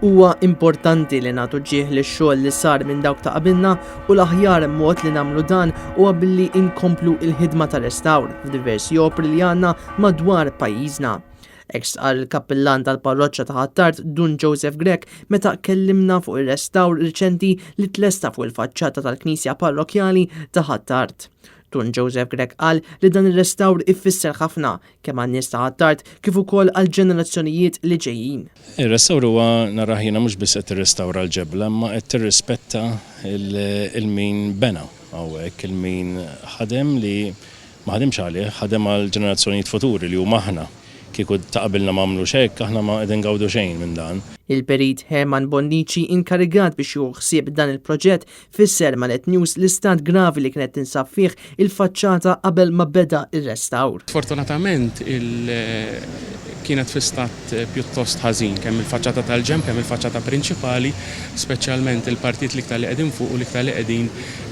Huwa importanti li nagħtu ġieħ lix-xogħol li sar minn dawk ta' qabilna u l-aħjar mod li nagħmlu dan huwa billi inkomplu l-ħidma ta' restawr f'diversi opri li għandna madwar pajjiżna. Hekk qal il-kappillan tal-parroċċa ta' Ħattart Dun Joseph Grek meta kellimna fuq ir-restawr riċenti li tlesta fuq il-faċċata tal-Knisja Parrokjali ta' Ħattart. Dun Joseph Grek qal li dan ir-restawr ifisser ħafna kemm għan-nies ta' Ħattart kif ukoll għall-ġenerazzjonijiet li ġejjin. Ir-restawr huwa nara ħina mhux biss qed tirrestawra l-ġebla, imma qed tirrispetta il-min bena hawnhekk il-min ħadem li ma ħademx għalih, ħadem għal ġenerazzjonijiet futuri li huma aħna. Kieku taqbilna m'għamlu xejn, aħna ma qegħdin gawdu xejn minn dan. Il-perit Herman Bonnici inkarigat biex jieħu ħsieb dan il-proġett fisser Mallet News l-istat gravi li kienet tinsab fih il-faċċata qabel ma beda ir-restawr. Fortunatament kienet fi stat pjuttost ħażin kemm il-faċċata tal-ġenb kemm il-faċċata prinċipali, speċjalment il-partit li iktar li qegħdin fuq u li iktar li qegħdin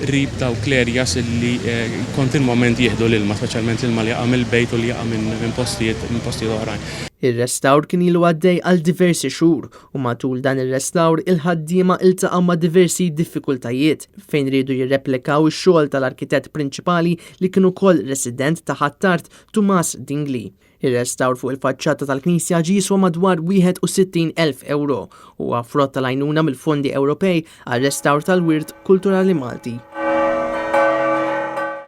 rib dawk l-erjas li kontinwament jieħdu l-ilma, speċjalment l-ilma li jaqa' mill-bejt u li jaqa' minn postijiet oħrajn. Ir-restawr kien ilu għaddej għal diversi xhur u matul dan ir-restawr il-ħaddiema iltaqgħu ma' diversi diffikultajiet fejn ridu jirreplikaw ix-xogħol tal-arkitett prinċipali li kien ukoll resident ta' Ħattart Tumas Dingli. Ir-restawr fuq il-faċċata tal-Knisja ġiswa madwar 61,000 euro u frott tal-għajnuna mill-fondi Ewropej għal-restawr tal-wirt kulturali Malti.